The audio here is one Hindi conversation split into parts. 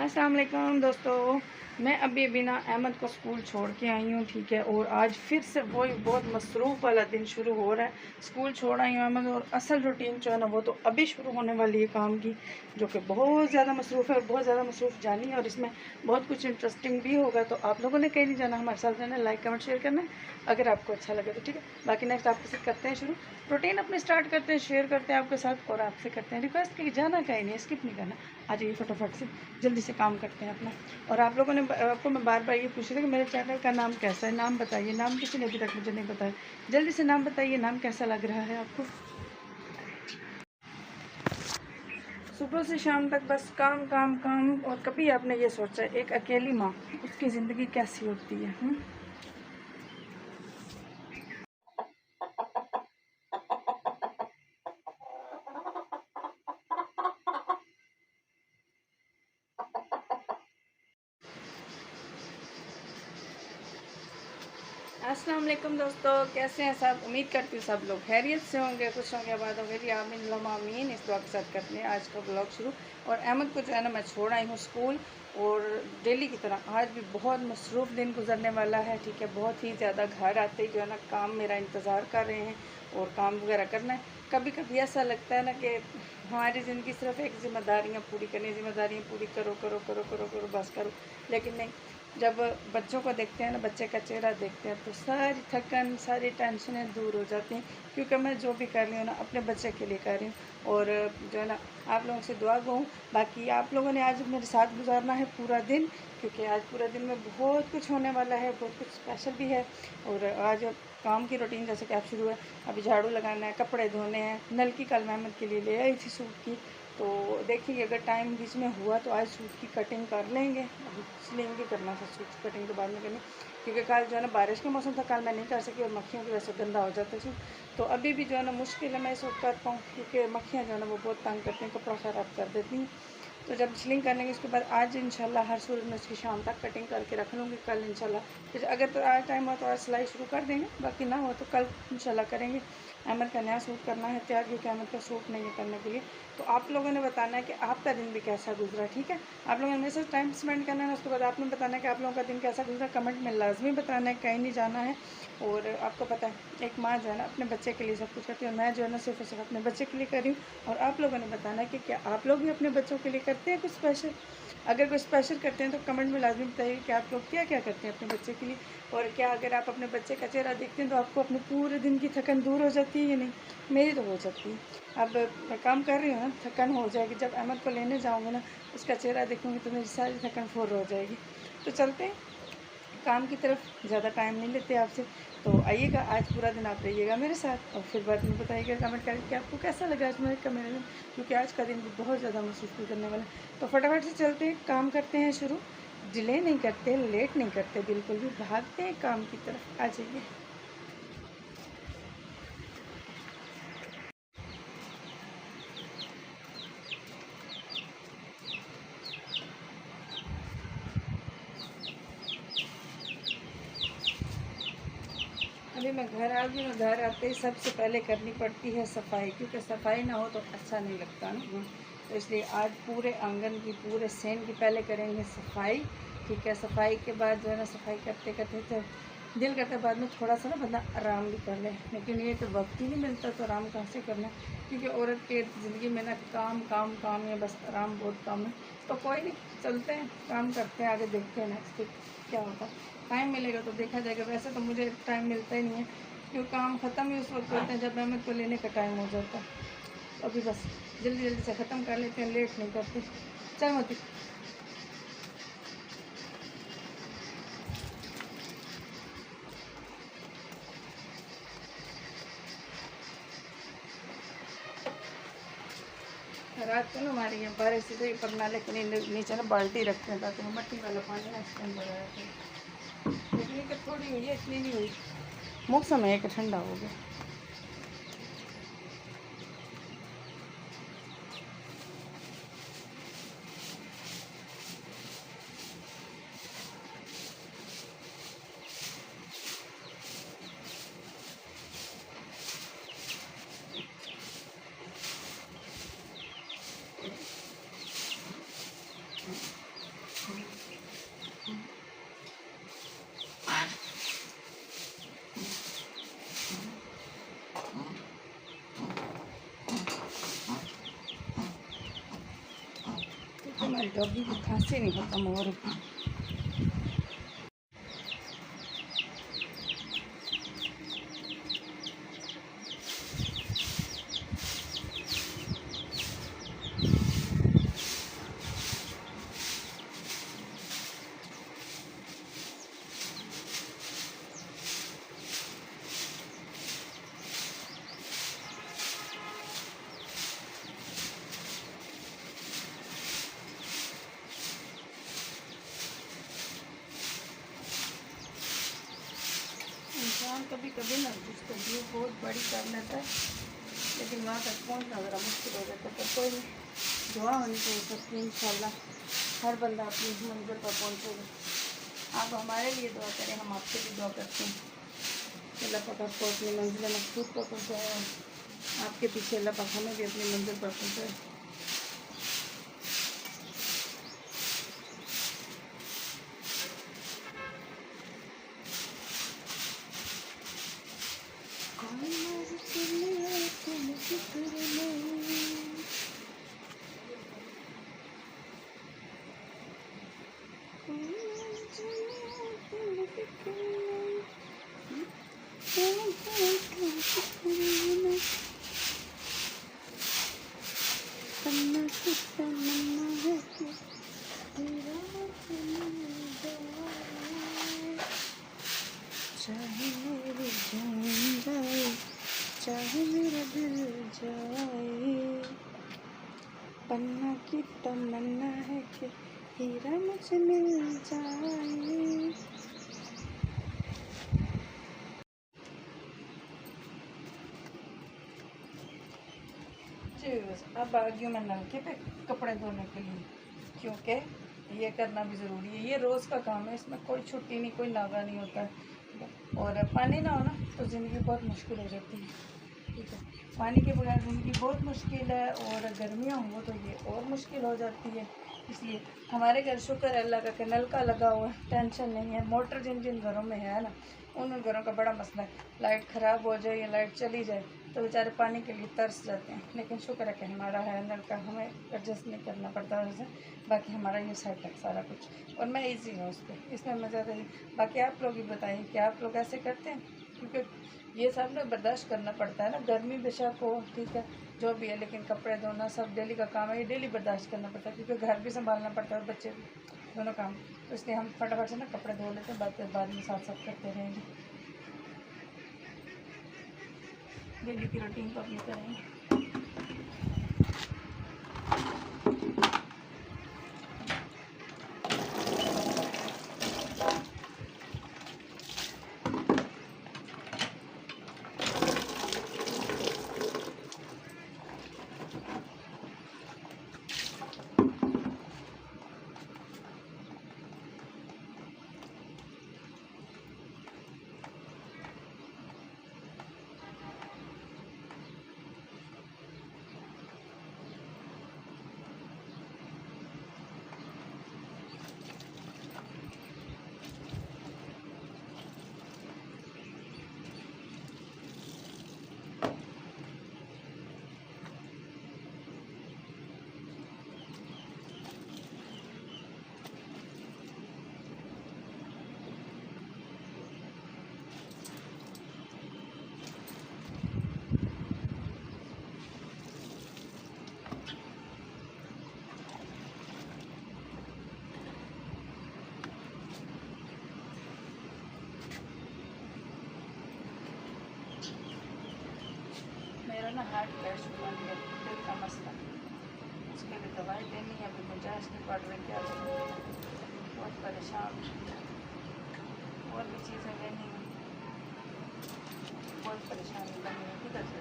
अस्सलाम वालेकुम दोस्तों, मैं अभी ना अहमद को स्कूल छोड़ के आई हूँ। ठीक है, और आज फिर से वही बहुत मसरूफ़ वाला दिन शुरू हो रहा है। स्कूल छोड़ आई हूँ अहमद, और असल रूटीन जो है ना वो तो अभी शुरू होने वाली है काम की, जो कि बहुत ज़्यादा मसरूफ़ है और बहुत ज़्यादा मसरूफ़ जानी है। और इसमें बहुत कुछ इंटरेस्टिंग भी होगा, तो आप लोगों ने कहीं नहीं जाना, हमारे साथ जाना, लाइक कमेंट शेयर करना है अगर आपको अच्छा लगे तो। ठीक है, बाकी नेक्स्ट आपके साथ करते हैं शुरू, रूटीन अपने स्टार्ट करते हैं, शेयर करते हैं आपके साथ, और आपसे करते हैं रिक्वेस्ट कि जाना कहीं नहीं, स्किप नहीं करना। आ जाइए फटाफट से, जल्दी से काम करते हैं अपना। और आप लोगों ने आपको मैं बार बार ये पूछ रही थी कि मेरे चैनल का नाम कैसा है, नाम बताइए। नाम किसी ने अभी तक मुझे नहीं बताया, जल्दी से नाम बताइए, नाम कैसा लग रहा है आपको। सुबह से शाम तक बस काम काम काम। और कभी आपने ये सोचा एक अकेली माँ, उसकी ज़िंदगी कैसी होती है? अस्सलाम वालेकुम दोस्तों, कैसे हैं सब? उम्मीद करती हूँ सब लोग खैरियत से होंगे, खुश होंगे, आबाद होंगे जी। आमीन आमीन। इस दुआ के साथ करते हैं आज का ब्लॉग शुरू। और अहमद को जो है ना मैं छोड़ आई हूँ स्कूल, और डेली की तरह आज भी बहुत मसरूफ़ दिन गुजरने वाला है। ठीक है, बहुत ही ज़्यादा घर आते ही जो है ना काम मेरा इंतज़ार कर रहे हैं और काम वगैरह करना है। कभी कभी ऐसा लगता है ना कि हमारी ज़िंदगी सिर्फ एक ज़िम्मेदारियाँ पूरी करनी, ज़िम्मेदारियाँ पूरी करो करो करो करो करो बस करो। लेकिन नहीं, जब बच्चों को देखते हैं ना, बच्चे का चेहरा देखते हैं, तो सारी थकन, सारी टेंशनें दूर हो जाती हैं। क्योंकि मैं जो भी कर रही हूँ ना अपने बच्चे के लिए कर रही हूँ। और जो है ना आप लोगों से दुआ गो हूँ। बाकी आप लोगों ने आज मेरे साथ गुजारना है पूरा दिन, क्योंकि आज पूरा दिन में बहुत कुछ होने वाला है, बहुत कुछ स्पेशल भी है। और आज काम की रूटीन जैसे कि आप शुरू है, अभी झाड़ू लगाना है, कपड़े धोने हैं, नल की कल मेहनत के लिए ले आई थी सूट की, तो देखिए अगर टाइम बीच में हुआ तो आज सूट की कटिंग कर लेंगे। अभी स्लिंग भी करना था, सूट कटिंग तो बाद में करनी, क्योंकि कल जो है ना बारिश का मौसम था, कल मैं नहीं कर सकी और मक्खियों की वजह से गंदा हो जाता सूट। तो अभी भी जो है ना मुश्किल है मैं इस वक्त कर पाऊँ, क्योंकि मक्खियाँ जो है ना वो बहुत तंग करती हैं, कपड़ा ख़राब कर देती हैं। तो जब स्लिंग कर लेंगे उसके बाद आज इंशाल्लाह हर सूरत में उसकी शाम तक कटिंग करके रख लूँगी। कल इंशाल्लाह फिर अगर तो आज टाइम हो तो आज सिलाई शुरू कर देंगे, बाकी ना हो तो कल इंशाल्लाह करेंगे। अहमद का नया सूट करना है तैयार, क्योंकि अहमद का सूट नहीं है करने के लिए। तो आप लोगों ने बताना है कि आपका दिन भी कैसा गुजरा। ठीक है, आप लोगों ने मेरे साथ टाइम स्पेंड करना है, उसके बाद आपने बताना है कि आप लोगों का दिन कैसा गुजरा। कमेंट में लाजमी बताना है, कहीं नहीं जाना है। और आपको पता है एक माँ जो है ना अपने बच्चे के लिए सब कुछ करती है, और मैं जो है ना सिर्फ और सिर्फ अपने बच्चे के लिए कर रही हूँ। और आप लोगों ने बताना है कि क्या आप लोग भी अपने बच्चों के लिए करते हैं कुछ स्पेशल। अगर कुछ स्पेशल करते हैं तो कमेंट में लाजमी बताइए कि आप लोग क्या क्या करते हैं अपने बच्चे के लिए। और क्या अगर आप अपने बच्चे का चेहरा देखते हैं तो आपको अपने पूरे दिन की थकन दूर हो जाती है या नहीं? मेरी तो हो जाती है। अब मैं काम कर रही हूँ ना, थकन हो जाएगी, जब अहमद को लेने जाऊँगी ना उसका चेहरा देखूँगी तो मेरी सारी थकन फुर हो जाएगी। तो चलते हैं काम की तरफ, ज़्यादा टाइम नहीं लेते आपसे। तो आइएगा, आज पूरा दिन आप रहिएगा मेरे साथ, और फिर बाद में बताइएगा कमेंट करके कि आपको कैसा लगा आज मेरा दिन, क्योंकि आज का दिन भी बहुत ज़्यादा मसरूफ़ करने वाला है। तो फटाफट से चलते हैं, काम करते हैं शुरू, डिले नहीं करते, लेट नहीं करते, बिल्कुल भी भागते हैं काम की तरफ। आ जाइए। अभी मैं घर आ गई हूँ, घर आते ही सबसे पहले करनी पड़ती है सफाई, क्योंकि सफाई ना हो तो अच्छा नहीं लगता ना। तो इसलिए आज पूरे आंगन की, पूरे सेन की पहले करेंगे सफाई। ठीक है, सफाई के बाद जो है ना सफाई करते करते तो दिल करता है बाद में थोड़ा सा ना बंदा आराम भी कर ले, लेकिन ये तो वक्त ही नहीं मिलता, तो आराम कहाँ से करना। क्योंकि औरत के ज़िंदगी में ना काम काम काम है, बस आराम बहुत कम है। तो कोई नहीं, चलते हैं काम करते हैं, आगे देखते हैं नेक्स्ट क्या होता है। टाइम मिलेगा तो देखा जाएगा, वैसे तो मुझे टाइम मिलता ही नहीं है, क्योंकि काम ख़त्म ही उस वक्त होते हैं जब अहमद को लेने का टाइम हो जाता है। तो अभी बस जल्दी जल्दी से ख़त्म कर लेते हैं, लेट नहीं करते। चल मती, रात को ना हमारे यहाँ बारिश से ही पर नाले के नीचे ना बाल्टी रखते हैं, ताकि मट्टी वाला पानी ना इस टाइम भरा रहता है। लेकिन कि थोड़ी हुई है, इतनी नहीं हुई, मौसम है कि ठंडा हो गया। हमारी डॉगी की खांसी नहीं खत्म हो रही। इंसान कभी कभी ना जिसको व्यू बहुत बड़ी कर लेता है, लेकिन वहाँ तक पहुँचना ज़रा मुश्किल हो जाता है। पर कोई नहीं, दुआ होनी चाहिए सबकी, इंशाल्लाह हर बंदा अपनी मंजिल पर पहुँचेगा। आप हमारे लिए दुआ करें, हम आपके लिए दुआ करते हैं। अल्लाह पाक आपको अपनी मंजिल मकसूद पर पहुँचाए और आपके पीछे अल्लाह पाक हमें भी अपनी मंजिल पर पहुँचाए। चाहे मेरी जान जाए, चाहे मेरा दिल जाए, पन्ना की तमन्ना है कि हीरा मुझे मिल जाए। अब आ गई मैं नलके पे कपड़े धोने के लिए, क्योंकि ये करना भी ज़रूरी है। ये रोज़ का काम है, इसमें कोई छुट्टी नहीं, कोई नागा नहीं होता है। और पानी ना हो ना तो ज़िंदगी बहुत मुश्किल हो जाती है। ठीक है, पानी के बगैर ज़िंदगी बहुत मुश्किल है, और गर्मियाँ हों तो ये और मुश्किल हो जाती है। इसलिए हमारे घर शुक्र है अल्लाह का कि नल का लगा हुआ है, टेंशन नहीं है। मोटर जिन जिन घरों में है ना, उन घरों का बड़ा मसला है। लाइट ख़राब हो जाए या लाइट चली जाए तो बेचारे पानी के लिए तरस जाते हैं। लेकिन शुक्र है कि हमारा है नल का, हमें एडजस्ट नहीं करना पड़ता वैसे। बाकी हमारा ये सेट है सारा कुछ, और मैं ईजी हूँ उस पर, इसमें मज़ा रही। बाकी आप लोग ही बताइए कि आप लोग ऐसे करते हैं, क्योंकि ये सब ना बर्दाश्त करना पड़ता है ना। गर्मी बेशक हो, ठीक है, जो भी है, लेकिन कपड़े धोना सब डेली का काम है। ये डेली बर्दाश्त करना पड़ता है, क्योंकि घर भी संभालना पड़ता है और बच्चे भी, दोनों काम। तो इसलिए हम फटाफट से ना कपड़े धो लेते हैं, बाद में साथ साथ करते रहेंगे। डेली की रूटीन तो अपनी करेंगे। मेरा ना हार्ट प्रेशर बन गया, दिल का मसला, उसके लिए दवाई लेनी है। अभी गुंजाइश नहीं पड़ रही, क्या करूँ, बहुत परेशान। और भी चीज़ें लेनी है, बहुत परेशानी बनी है। किधर से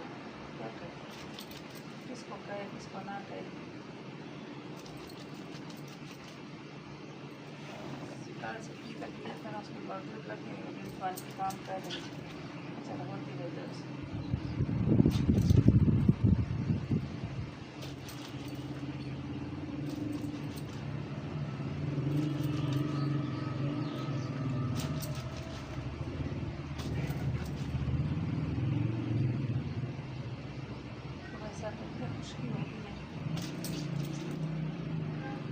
क्या करें, किसको कहे किसको ना कहे। कल से की तकलीफ है ना, उसके बावजूद लगे काम कर रही है। चलो होती रहती है। मुश्किल होती है,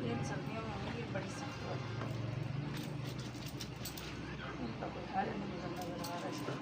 एक सर्दियों में होंगी बड़ी सख्त वाली, उनका कोई हाल नहीं नजर आ रहा है इसका।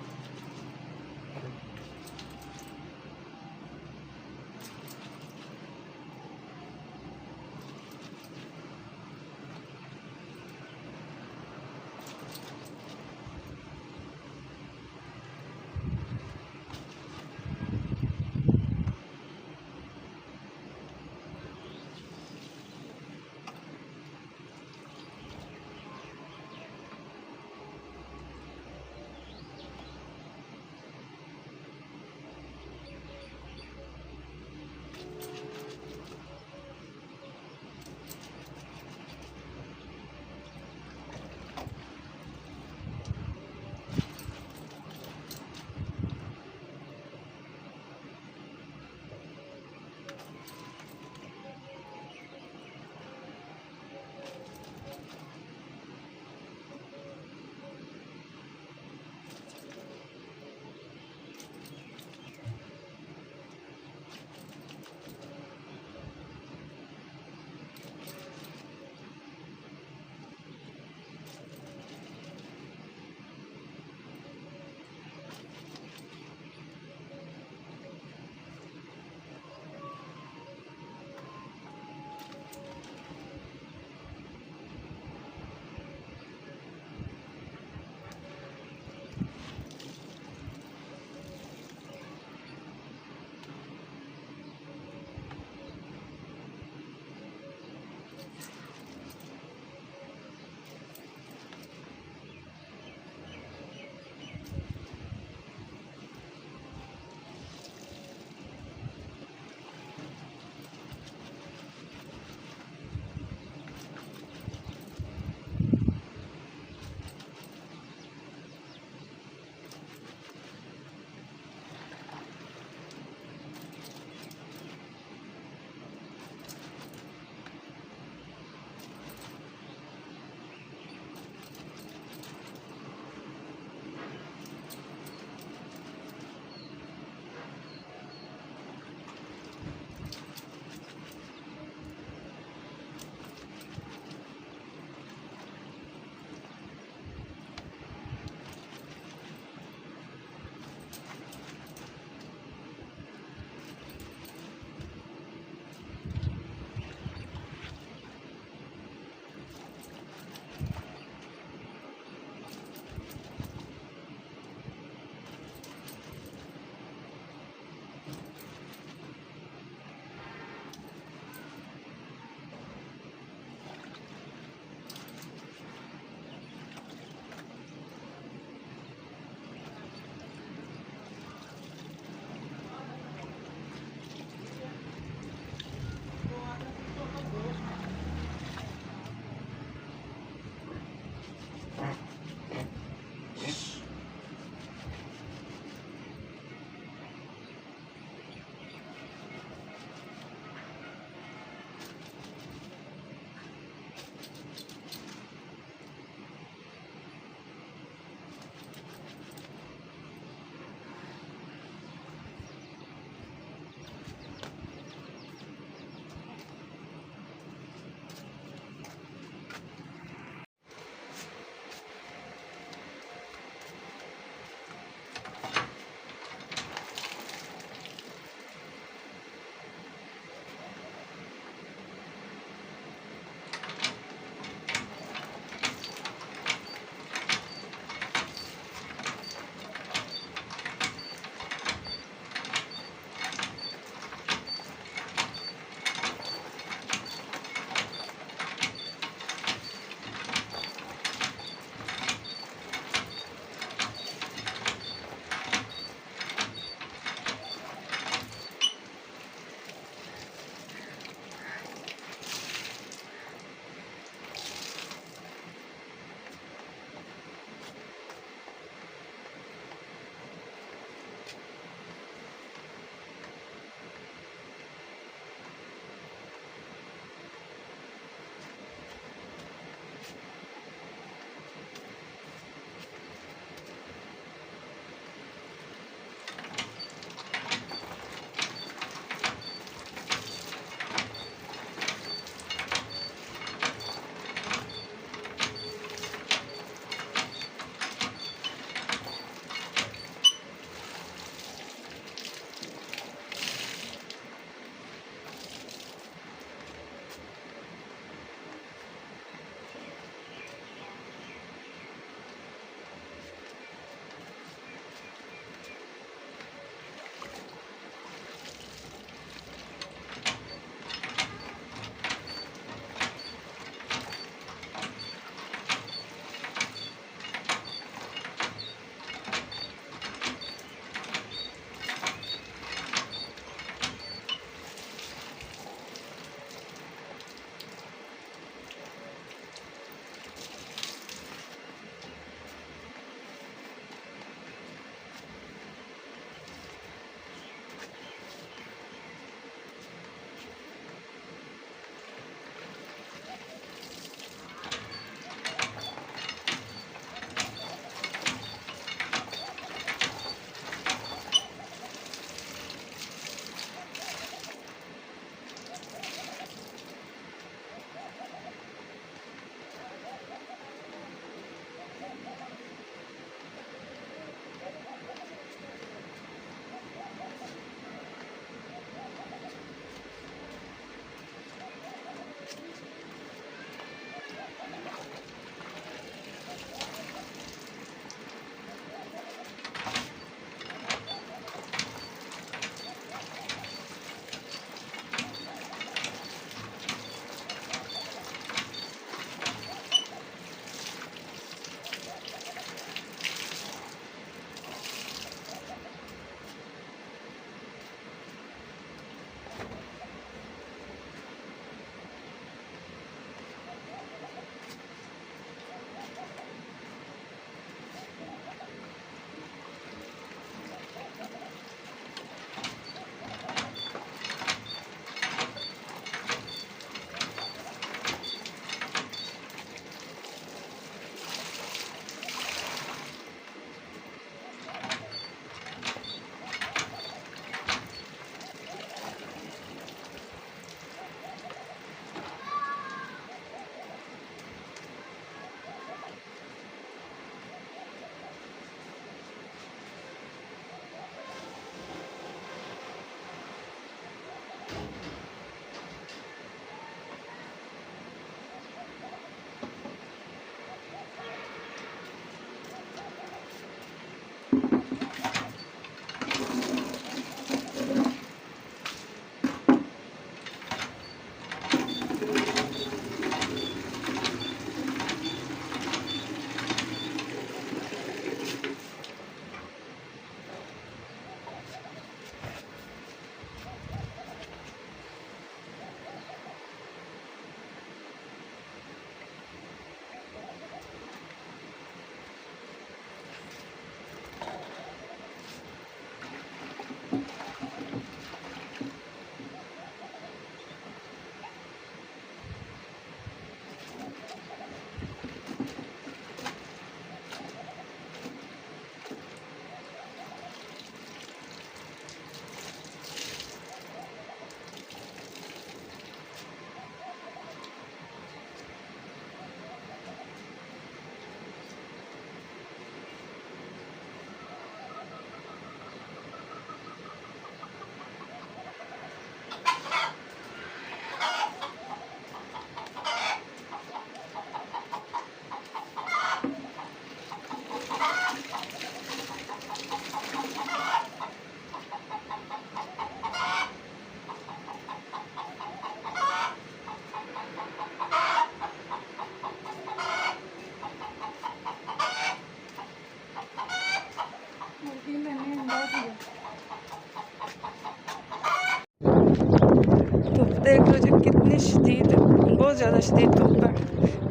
देख लो जी कितनी शदीद, बहुत ज़्यादा शदीद धुप्प है।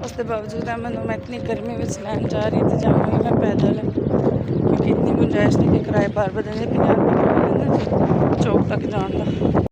उसके बावजूद मैं इतनी गर्मी में लैन जा रही थी, जाना ही मैं पैदल है क्योंकि इतनी गुंजाइश नहीं कि किराए बार बदलने 50 रुपये चौक तक जान का।